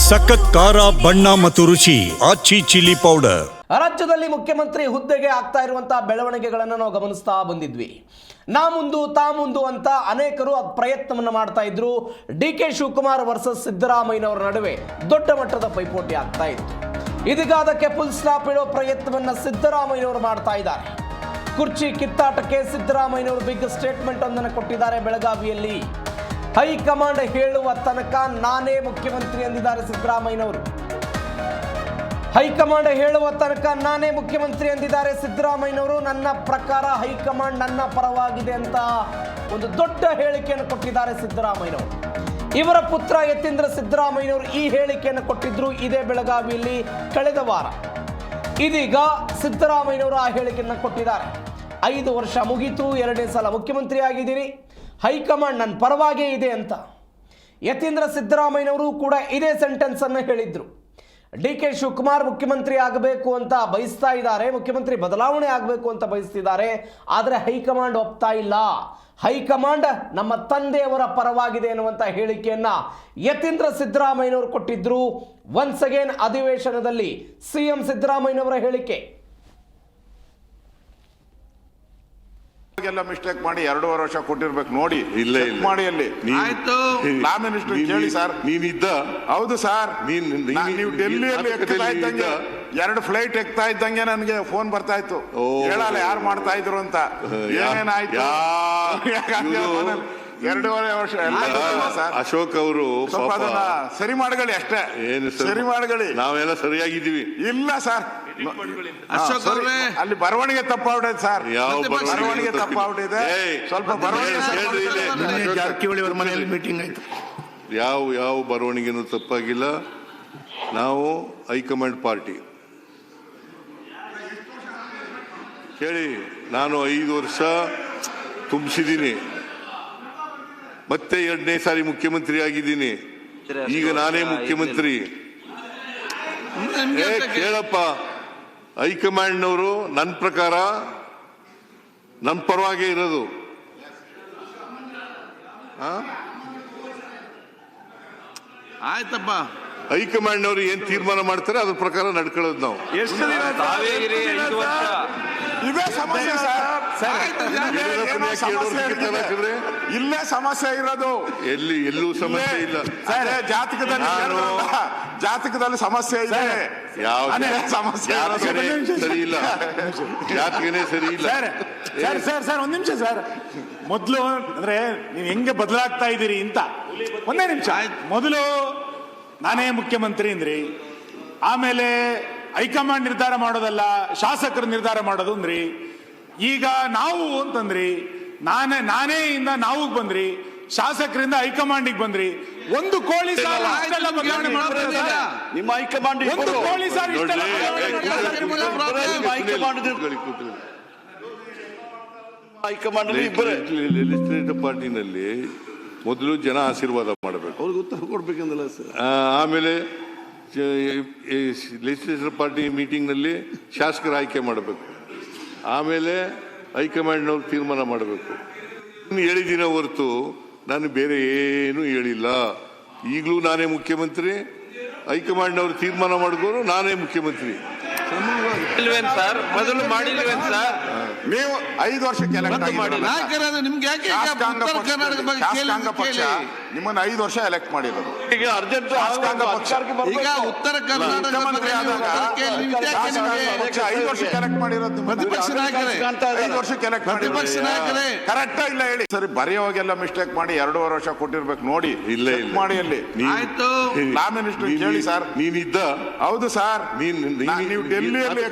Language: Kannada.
ಸಖತ್ ಖಾರ ಬಣ್ಣ ಮತ್ತು ರುಚಿ ಆಚಿ ಚಿಲ್ಲಿ ಪೌಡರ್. ರಾಜ್ಯದಲ್ಲಿ ಮುಖ್ಯಮಂತ್ರಿ ಹುದ್ದೆಗೆ ಆಗ್ತಾ ಇರುವಂತಹ ಬೆಳವಣಿಗೆಗಳನ್ನು ನಾವು ಗಮನಿಸ್ತಾ ಬಂದಿದ್ವಿ. ನಾ ಮುಂದು ಅಂತ ಅನೇಕರು ಪ್ರಯತ್ನವನ್ನು ಮಾಡ್ತಾ ಇದ್ರು. ಡಿ.ಕೆ. ಶಿವಕುಮಾರ್ ವರ್ಸಸ್ ಸಿದ್ದರಾಮಯ್ಯನವರ ನಡುವೆ ದೊಡ್ಡ ಮಟ್ಟದ ಪೈಪೋಟಿ ಆಗ್ತಾ ಇತ್ತು. ಇದೀಗ ಅದಕ್ಕೆ ಫುಲ್ ಸ್ಟಾಪ್ ಇಡೋ ಪ್ರಯತ್ನವನ್ನ ಸಿದ್ದರಾಮಯ್ಯನವರು ಮಾಡ್ತಾ ಇದ್ದಾರೆ. ಕುರ್ಚಿ ಕಿತ್ತಾಟಕ್ಕೆ ಸಿದ್ದರಾಮಯ್ಯನವರು ಬಿಗ್ ಸ್ಟೇಟ್ಮೆಂಟ್ ಒಂದನ್ನು ಕೊಟ್ಟಿದ್ದಾರೆ. ಬೆಳಗಾವಿಯಲ್ಲಿ ಹೈಕಮಾಂಡ್ ಹೇಳುವ ತನಕ ನಾನೇ ಮುಖ್ಯಮಂತ್ರಿ ಎಂದಿದ್ದಾರೆ ಸಿದ್ದರಾಮಯ್ಯನವರು. ಹೈಕಮಾಂಡ್ ಹೇಳುವ ತನಕ ನಾನೇ ಮುಖ್ಯಮಂತ್ರಿ ಎಂದಿದ್ದಾರೆ ಸಿದ್ದರಾಮಯ್ಯನವರು. ನನ್ನ ಪ್ರಕಾರ ಹೈಕಮಾಂಡ್ ನನ್ನ ಪರವಾಗಿದೆ ಅಂತ ಒಂದು ದೊಡ್ಡ ಹೇಳಿಕೆಯನ್ನು ಕೊಟ್ಟಿದ್ದಾರೆ ಸಿದ್ದರಾಮಯ್ಯನವರು. ಇವರ ಪುತ್ರ ಯತೀಂದ್ರ ಸಿದ್ದರಾಮಯ್ಯನವರು ಈ ಹೇಳಿಕೆಯನ್ನು ಕೊಟ್ಟಿದ್ರು ಇದೇ ಬೆಳಗಾವಿಯಲ್ಲಿ ಕಳೆದ ವಾರ. ಇದೀಗ ಸಿದ್ದರಾಮಯ್ಯನವರು ಆ ಹೇಳಿಕೆಯನ್ನು ಕೊಟ್ಟಿದ್ದಾರೆ. 5 ವರ್ಷ ಮುಗೀತು, 2ನೇ ಸಲ ಮುಖ್ಯಮಂತ್ರಿ ಆಗಿದ್ದೀರಿ, ಹೈಕಮಾಂಡ್ ನನ್ನ ಪರವಾಗೇ ಇದೆ ಅಂತ ಯತೀಂದ್ರ ಸಿದ್ದರಾಮಯ್ಯನವರು ಕೂಡ ಇದೇ ಸೆಂಟೆನ್ಸ್ ಅನ್ನು ಹೇಳಿದ್ರು. ಡಿ.ಕೆ. ಶಿವಕುಮಾರ್ ಮುಖ್ಯಮಂತ್ರಿ ಆಗಬೇಕು ಅಂತ ಬಯಸ್ತಾ ಇದ್ದಾರೆ, ಮುಖ್ಯಮಂತ್ರಿ ಬದಲಾವಣೆ ಆಗಬೇಕು ಅಂತ ಬಯಸ್ತಿದ್ದಾರೆ. ಆದರೆ ಹೈಕಮಾಂಡ್ ಒಪ್ತಾ ಇಲ್ಲ. ಹೈಕಮಾಂಡ್ ನಮ್ಮ ತಂದೆಯವರ ಪರವಾಗಿದೆ ಎನ್ನುವಂತ ಹೇಳಿಕೆಯನ್ನ ಯತೀಂದ್ರ ಸಿದ್ದರಾಮಯ್ಯನವರು ಕೊಟ್ಟಿದ್ರು. ಒನ್ಸ್ ಅಗೇನ್ ಅಧಿವೇಶನದಲ್ಲಿ ಸಿಎಂ ಸಿದ್ದರಾಮಯ್ಯನವರ ಹೇಳಿಕೆ. ಮಿಸ್ಟೇಕ್ ಮಾಡಿ 2.5 ವರ್ಷ ಕೊಟ್ಟಿರ್ಬೇಕು ನೋಡಿ. ಇಲ್ಲ ಮಾಡಿ ಅಲ್ಲಿ ಲಾ ಮಿನಿಸ್ಟರ್ ಕೇಳಿ ಸರ್. ನೀನಿದ್ದ? ಹೌದು ಸರ್. ನೀವು ಡೆಲ್ಲಿಯಲ್ಲಿ ಎಕ್ತಾ ಇದ್ದಂಗೆ 2 ಫ್ಲೈಟ್ ಎಕ್ತಾ ಇದ್ದಂಗೆ ನನಗೆ ಫೋನ್ ಬರ್ತಾ ಇತ್ತು. ಹೇಳಲ್ಲ ಯಾರು ಮಾಡ್ತಾ ಇದ್ರು ಅಂತ. ಏನೇನಾಯ್ತು? 2.5 ವರ್ಷ ಸರ್. ಅಶೋಕ್ ಅವರು ಸರಿ ಮಾಡಗಳಿ ಅಷ್ಟೇ. ಏನು ಸರಿ ಮಾಡಗಳಿ? ನಾವೆಲ್ಲ ಸರಿಯಾಗಿದ್ದೀವಿ. ಇಲ್ಲ ಸರ್, ಅಶೋಕ್ ಅವರೇ ಅಲ್ಲಿ ಬರವಣಿಗೆ ತಪ್ಪಾಗ್ಬಿಟ್ಟಿದೆ ಸರ್. ಯಾವ ಬರವಣಿಗೆ ತಪ್ಪಾಗ್ಬಿಟ್ಟಿದೆ. ಸ್ವಲ್ಪ ಬರವಣಿಗೆ ಜಾರಕಿಹೊಳಿ ಅವರ ಮನೆಯಲ್ಲಿ ಮೀಟಿಂಗ್ ಆಯ್ತು. ಯಾವ ಬರವಣಿಗೆನೂ ತಪ್ಪಾಗಿಲ್ಲ. ನಾವು ಹೈಕಮಾಂಡ್ ಪಾರ್ಟಿ ಕೇಳಿ. ನಾನು 5 ವರ್ಷ ತುಂಬಿಸಿದ್ದೀನಿ, ಮತ್ತೆ 2ನೇ ಸಾರಿ ಮುಖ್ಯಮಂತ್ರಿ ಆಗಿದ್ದೀನಿ. ಈಗ ನಾನೇ ಮುಖ್ಯಮಂತ್ರಿ. ಕೇಳಪ್ಪ, ಹೈಕಮಾಂಡ್ನವರು ನನ್ನ ಪ್ರಕಾರ ನನ್ನ ಪರವಾಗೇ ಇರೋದು. ಆಯ್ತಪ್ಪ, ಹೈಕಮಾಂಡ್ನವರು ಏನ್ ತೀರ್ಮಾನ ಮಾಡ್ತಾರೆ ಅದ್ರ ಪ್ರಕಾರ ನಡ್ಕೊಳ್ಳೋದು ನಾವು. ಇದೇ ಸಮಸ್ಯೆ ಸರ್. ಇಲ್ಲೇ ಸಮಸ್ಯೆ ಇರೋದು. ಎಲ್ಲೂ ಸಮಸ್ಯೆ ಇಲ್ಲ ಸರ್. ಜಾತಕದಲ್ಲಿ ಸಮಸ್ಯೆ ಇದೆ. ಸಮಸ್ಯೆ ಸರಿ ಇಲ್ಲ, ಜಾತಕನೇ ಸರಿ ಇಲ್ಲ. ಸರ್ ಒಂದ್ ನಿಮಿಷ ಸರ್. ಮೊದಲು ಅಂದ್ರೆ ನೀವು ಹೆಂಗೆ ಬದಲಾಗ್ತಾ ಇದ್ದೀರಿ ಅಂತ ಒಂದೇ ನಿಮಿಷ. ಮೊದಲು ನಾನೇ ಮುಖ್ಯಮಂತ್ರಿ ಅಂದ್ರಿ, ಆಮೇಲೆ ಹೈಕಮಾಂಡ್ ನಿರ್ಧಾರ ಮಾಡೋದಲ್ಲ ಶಾಸಕರು ನಿರ್ಧಾರ ಮಾಡೋದು ಅಂದ್ರಿ. ಈಗ ನಾವು ಅಂತಂದ್ರಿ, ನಾನೇ ಇಂದ ನಾವು ಬಂದ್ರಿ, ಶಾಸಕರಿಂದ ಹೈಕಮಾಂಡಿಗೆ ಬಂದ್ರಿ. ಒಂದು ಕೋಳಿ ಸಾಲ ಬದಲಾವಣೆ ನಿಮ್ಮ ಹೈಕಮಾಂಡ್ ಒಂದು ಕೋಳಿ ಸಾಲ ಲೆಜಿಸ್ಲೇಟಿವ್ ಪಾರ್ಟಿನಲ್ಲಿ ಮೊದಲು ಜನ ಆಶೀರ್ವಾದ ಮಾಡಬೇಕು, ಅವ್ರಿಗೆ ಉತ್ತರ ಕೊಡ್ಬೇಕಂದಲ್ಲ ಸರ್. ಆಮೇಲೆ ಲೆಜಿಸ್ಲೇಟಿವ್ ಪಾರ್ಟಿ ಮೀಟಿಂಗ್ನಲ್ಲಿ ಶಾಸಕರ ಆಯ್ಕೆ ಮಾಡಬೇಕು, ಆಮೇಲೆ ಹೈಕಮಾಂಡ್ನವ್ರು ತೀರ್ಮಾನ ಮಾಡಬೇಕು. ಹೇಳಿದಿನ ಹೊರತು ನಾನು ಬೇರೆ ಏನೂ ಹೇಳಿಲ್ಲ. ಈಗಲೂ ನಾನೇ ಮುಖ್ಯಮಂತ್ರಿ, ಹೈಕಮಾಂಡ್ನವ್ರು ತೀರ್ಮಾನ ಮಾಡಿದ್ರು ನಾನೇ ಮುಖ್ಯಮಂತ್ರಿ. ಸರ್ ಮೊದಲು ಮಾಡಿಲ್ವೇನ್ ಸರ್? ನೀವು 5 ವರ್ಷಕ್ಕೆ ನಿಮ್ಗೆ ಯಾಕೆ ಪಕ್ಷ ನಿಮ್ಮನ್ನ 5 ವರ್ಷ ಎಲೆಕ್ಟ್ ಮಾಡಿರೋದು. ಈಗ ಅರ್ಜೆಂಟ್ ಈಗ ಉತ್ತರ ಕರ್ನಾಟಕ 5 ವರ್ಷಕ್ಕೆ ಎಲೆಕ್ಟ್ ಮಾಡಿರೋದು. ಪ್ರತಿಪಕ್ಷ ನಾಯಕರೇ, 5 ವರ್ಷಕ್ಕೆ ಎಲೆಕ್ಟ್ ಪ್ರತಿಪಕ್ಷ ನಾಯಕರೇ ಕರೆಕ್ಟ್ ಇಲ್ಲ ಹೇಳಿ ಸರಿ. ಬರೆಯೋವಾಗೆಲ್ಲ ಮಿಸ್ಟೇಕ್ ಮಾಡಿ 2.5 ವರ್ಷ ಕೊಟ್ಟಿರ್ಬೇಕು ನೋಡಿ. ಇಲ್ಲ ಮಾಡಿ ಅಲ್ಲಿ. ಆಯ್ತು, ಲಾ ಮಿನಿಸ್ಟರ್ ಕೇಳಿ ಸರ್. ನೀನಿದ್ದ? ಹೌದು ಸರ್. ನೀವು ಡೆಲ್ಲಿಯಲ್ಲಿ